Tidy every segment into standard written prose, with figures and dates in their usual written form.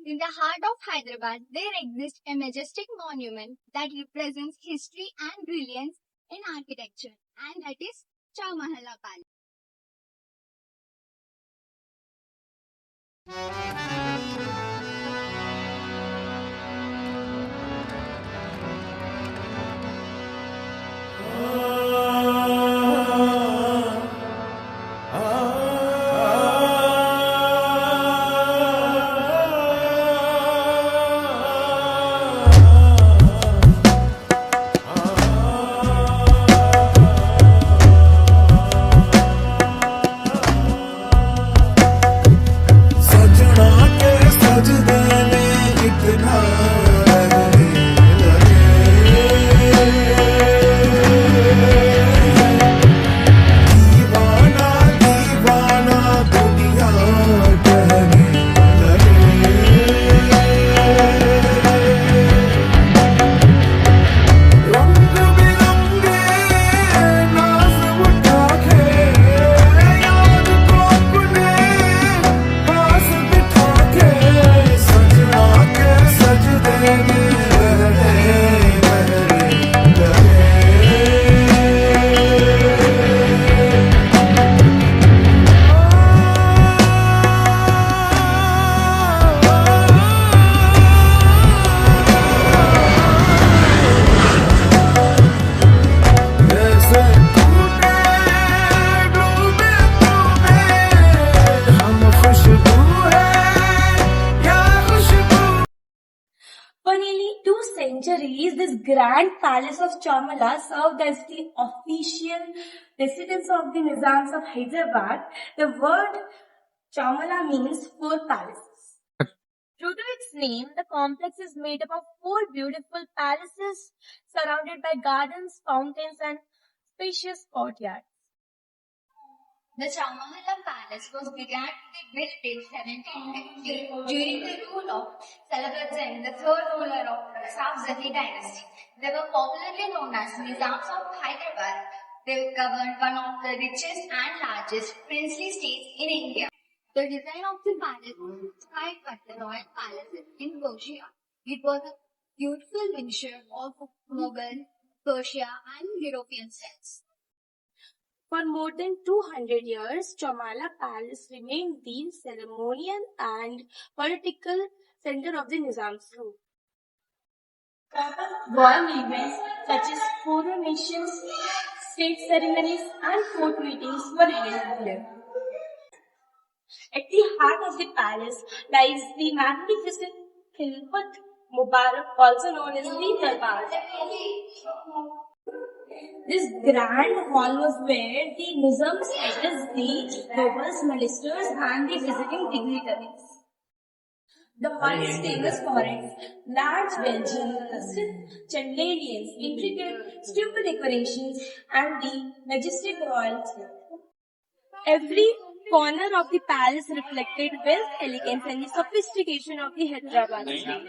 In the heart of Hyderabad, there exists a majestic monument that represents history and brilliance in architecture, and that is Chowmahalla Palace. For nearly 2 centuries, this grand palace of Chowmahalla served as the official residence of the Nizams of Hyderabad. The word Chowmahalla means four palaces. True to its name, the complex is made up of four beautiful palaces surrounded by gardens, fountains, and spacious courtyards. The Chowmahalla Palace was began to be built in 1750 during the rule of Salahuddin, the third ruler of the Safzati dynasty. They were popularly known as Nizams of Hyderabad. They governed one of the richest and largest princely states in India. The design of the palace was inspired by the royal palaces in Persia. It was a beautiful mixture of Mughal, Persia, and European styles. For more than 200 years, Chowmahalla Palace remained the ceremonial and political center of the Nizam's rule. Royal events such as coronations, state ceremonies, and court meetings were held here. At the heart of the palace lies the magnificent Khilfat Mubarak, also known as the Darbar. This grand hall was where the Nizams addressed the nobles, ministers, and the visiting dignitaries. The hall is famous for its large Belgian chandeliers, intricate stucco decorations, and the majestic royal theatre. Every corner of the palace reflected wealth, elegance, and the sophistication of the Hyderabad style.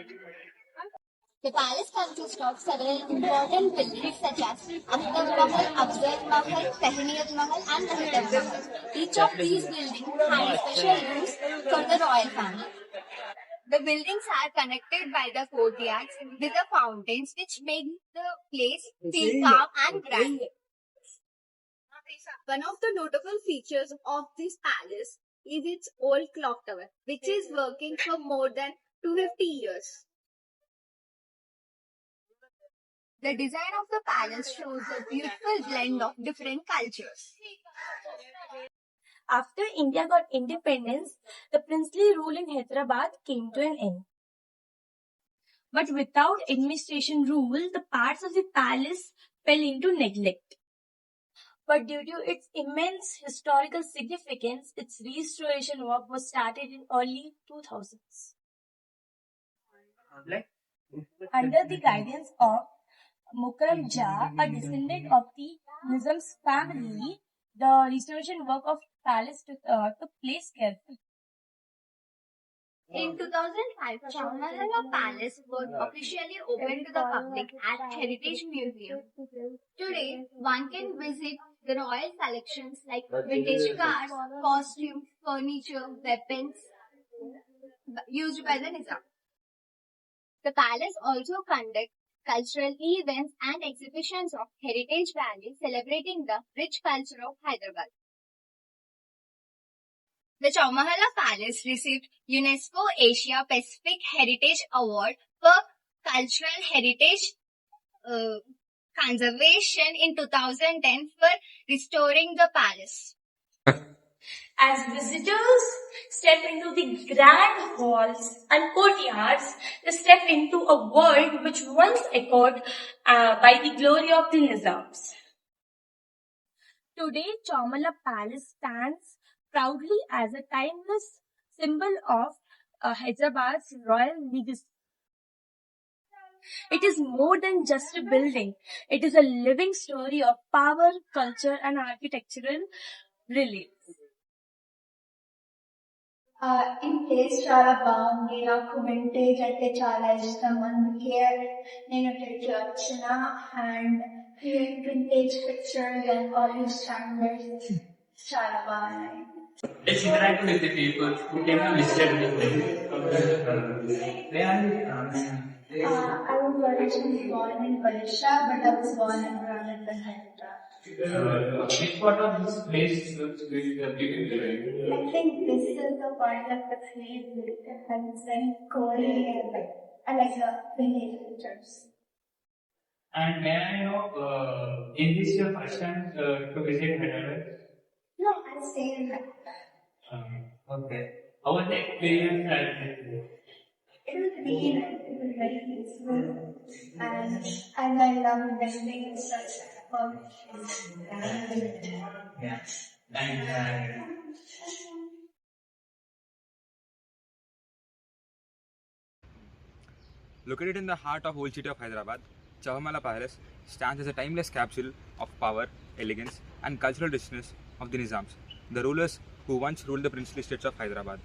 The palace consists of several important buildings such as Akhtar Mahal, Afzal Mahal, Tahniyat Mahal, and Muhtar Mahal. Each of these buildings had special rooms for the royal family. The buildings are connected by the courtyards with the fountains, which make the place feel calm and grand. One of the notable features of this palace is its old clock tower, which is working for more than 250 years. The design of the palace shows a beautiful blend of different cultures. After India got independence, the princely rule in Hyderabad came to an end. But without administration rule, the parts of the palace fell into neglect. But due to its immense historical significance, its restoration work was started in early 2000s. Under the guidance of Mukram Jah, a descendant of the Nizam's family, the restoration work of palace took place carefully. In 2005, Chowmahalla Palace was officially opened to the public as Heritage Museum. Today, one can visit the royal collections like vintage cars, costumes, furniture, weapons, used by the Nizam. The palace also conducts cultural events and exhibitions of heritage value celebrating the rich culture of Hyderabad. The Chowmahalla Palace received UNESCO Asia Pacific Heritage Award for Cultural Heritage uh, Conservation in 2010 for restoring the palace. As visitors step into the grand halls and courtyards, they step into a world which once echoed by the glory of the Nizams. Today, Chowmahalla Palace stands proudly as a timeless symbol of Hyderabad's royal legacy. It is more than just a building. It is a living story of power, culture, and architectural brilliance. ఈ place చాలా బాగుంది, నాకు vintage అంటే చాలా ఇష్టం, అందుకే నేను ఇక్కడికి వచ్చిన. And vintage pictures and all the standards చాలా బాగున్నాయి. Let's interact with the people who came and visited the place. I was originally born in Odisha, but I was born and brought up in Hyderabad. Which part of this place looks very I think this is the part of the place that has very cozy and I like the village pictures. And may I know, is this your first time to visit Hyderabad? No, I stay in that. Okay. How was the experience at this place? It was really nice. It was very peaceful, and I love visiting such formations. Yeah. And Located in the heart of old city of Hyderabad, Chowmahalla Palace stands as a timeless capsule of power, elegance, and cultural richness of the Nizams, the rulers who once ruled the princely states of Hyderabad.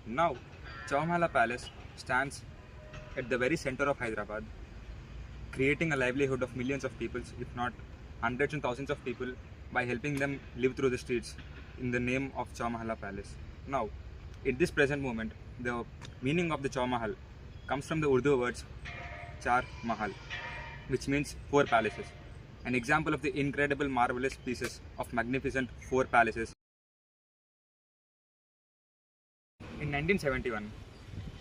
Now, Chowmahalla Palace stands at the very center of Hyderabad, creating a livelihood of millions of people, if not hundreds and thousands of people, by helping them live through the streets in the name of Chowmahalla Palace. Now, in this present moment, the meaning of the Chowmahal comes from the Urdu words Char Mahal, which means four palaces. An example of the incredible, marvelous pieces of magnificent four palaces. In 1971,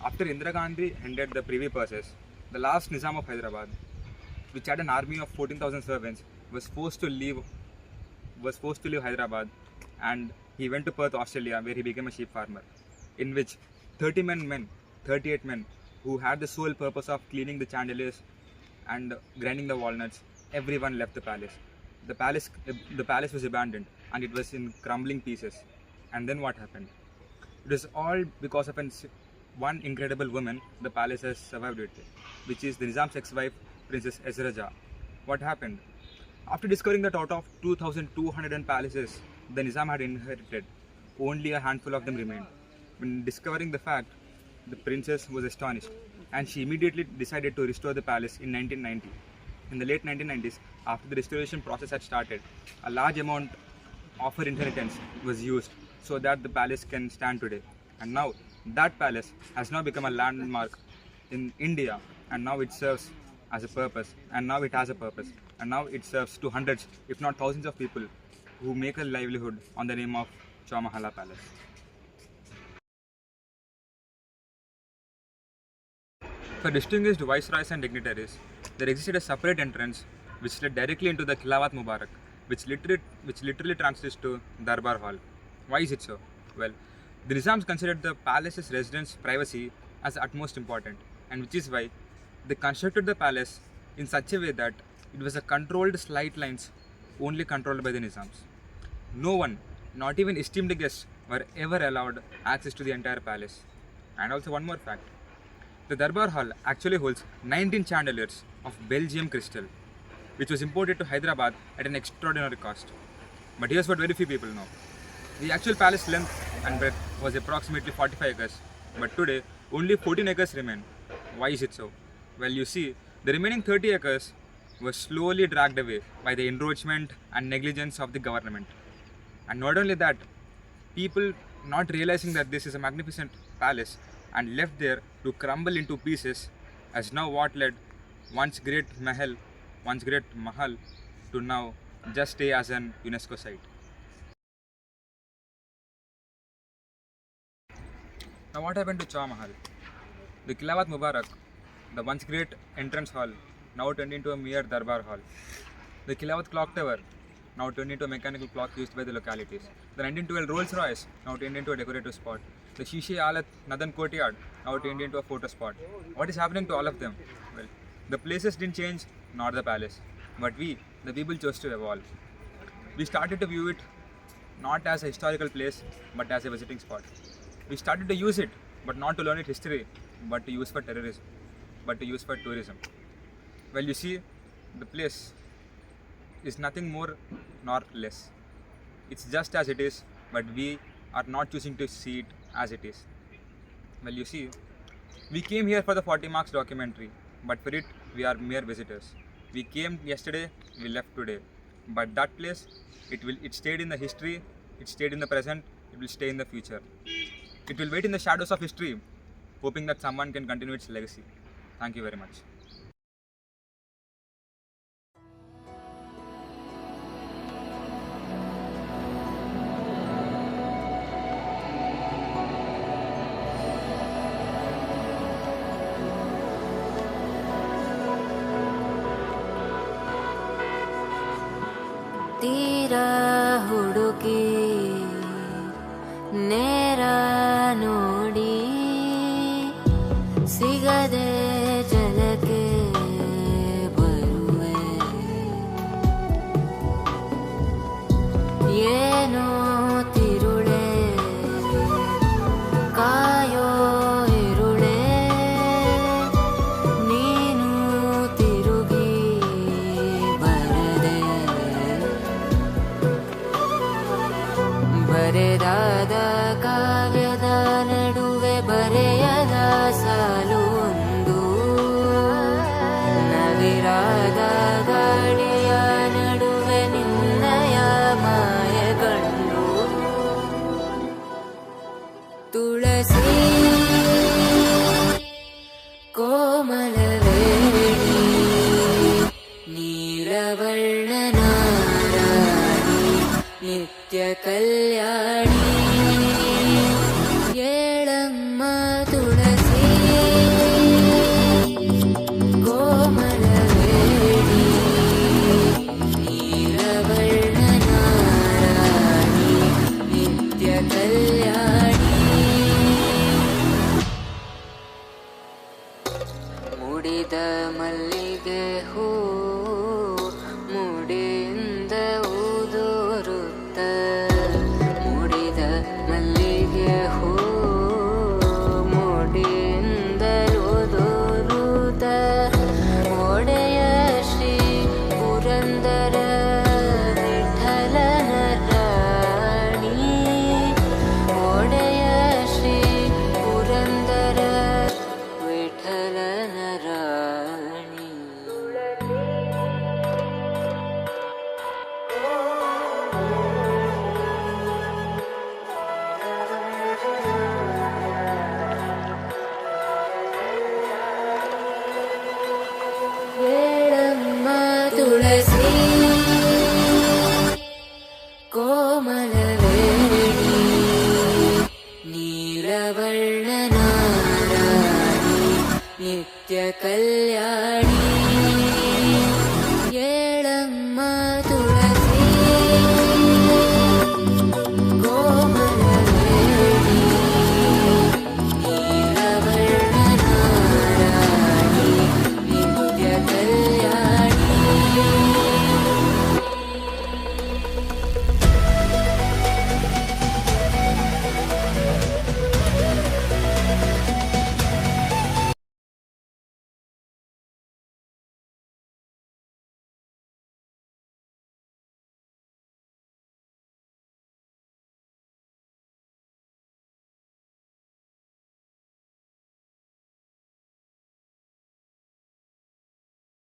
after Indira Gandhi ended the Privy Purses, the last Nizam of Hyderabad, which had an army of 14,000 servants, was forced to leave Hyderabad, and he went to Perth, Australia, where he became a sheep farmer, in which 38 men, who had the sole purpose of cleaning the chandeliers and grinding the walnuts, everyone left the palace. The palace was abandoned, and it was in crumbling pieces. And then what happened? It was all because of one incredible woman the palace has survived it, which is the Nizam's ex-wife, Princess Ezra. What happened? After discovering that out of 2,200 palaces the Nizam had inherited, only a handful of them remained. When discovering the fact, the princess was astonished, and she immediately decided to restore the palace in 1990. In the late 1990s, after the restoration process had started, a large amount of her inheritance was used so that the palace can stand today. And now that palace has now become a landmark in India, and now it serves as a purpose, and now it has a purpose, and now it serves to hundreds, if not thousands of people who make a livelihood on the name of Chowmahalla Palace. For distinguished viceroys and dignitaries, there existed a separate entrance which led directly into the Khilawat Mubarak, which literally translates to Darbar Hall. Why is it so? Well, the Nizams considered the palace's residents' privacy as utmost important, and which is why they constructed the palace in such a way that it was a controlled slight lines only controlled by the Nizams. No one, not even esteemed guests, were ever allowed access to the entire palace. And also one more fact. The Darbar Hall actually holds 19 chandeliers of Belgium crystal, which was imported to Hyderabad at an extraordinary cost. But here's what very few people know. The actual palace length and breadth was approximately 45 acres, but today only 14 acres remain. Why is it so? Well, you see, the remaining 30 acres were slowly dragged away by the encroachment and negligence of the government. And not only that, people not realizing that this is a magnificent palace and left there to crumble into pieces, as now what led once great Mahal to now just stay as an UNESCO site. Now what happened to Chowmahalla? The Kilawat Mubarak, the once great entrance hall, now turned into a mere Darbar hall. The Kilawat Clock Tower, now turned into a mechanical clock used by the localities. The 1912 Rolls Royce, now turned into a decorative spot. The Shishe Alat Nadan Courtyard, now turned into a photo spot. What is happening to all of them? Well, the places didn't change, nor the palace. But we, the people, chose to evolve. We started to view it not as a historical place, but as a visiting spot. We started to use it, but not to learn its history, but to use for terrorism, but to use for tourism. Well, you see, the place is nothing more nor less. It's just as it is, but we are not choosing to see it as it is. Well, you see, we came here for the 40 marks documentary, but for it, we are mere visitors. We came yesterday, we left today. But that place, it stayed in the history, it stayed in the present, it will stay in the future. It will wait in the shadows of history, hoping that someone can continue its legacy. Thank you very much. ತೀರಾ ಹುಡುಕಿ ನೇರ ನೋಡಿ ಸಿಗದೆ ಜಲಕ್ಕೆ ಬರುವೆ ಏನೋ ತಿರುಳೆ ಕಾಯೋ ಇರುಳೆ ನೀನು ತಿರುಗಿ ಬರದೆ ಬರೆದಾದ ಕಾವ್ಯದ ನಡುವೆ ಬರೆಯದ ಸಾಲೊಂದು ನವಿರಾದ ಗಾಳಿಯ ನಡುವೆ ನಿನ್ನಯ ಮಾಯಗಂಡು ತುಳಸಿ ಕೋಮಲವೇಣಿ ನೀಲವರ್ಣನಾರಾಣಿ ನಿತ್ಯ ಕಲ್ಯಾಣಿ ಏಳಮ್ಮ ತುಳಸಿ ಕೋಮಲವೇಣಿ ನೀಲವರ್ಣನಾರಾಣಿ ನಿತ್ಯ ಕಲ್ಯಾಣಿ ಮುಡಿದ ಮಲ್ಲಿಗೆ ಹೂ ಮುಡಿಯಿಂದ ಊದೋರುತ್ತ ಮುಡಿದ ಮಲ್ಲಿಗೆ ಹೂ ಮುಡಿಯಿಂದ ಊದೋರುತ್ತ ಒಡೆಯ ಶ್ರೀ ಪುರಂದರ ವಿಠಲನ ರಾಣಿ ಒಡೆಯ ಶ್ರೀ ಪುರಂದರ ವಿಠಲನ ರಾಣಿ ಏಳಮ್ಮ ತುಳಸಿ ಕೋಮಲವೇಣಿ ನೀಲವರ್ಣನಾರಾಣಿ ನಿತ್ಯ ಕಲ್ಯಾಣಿ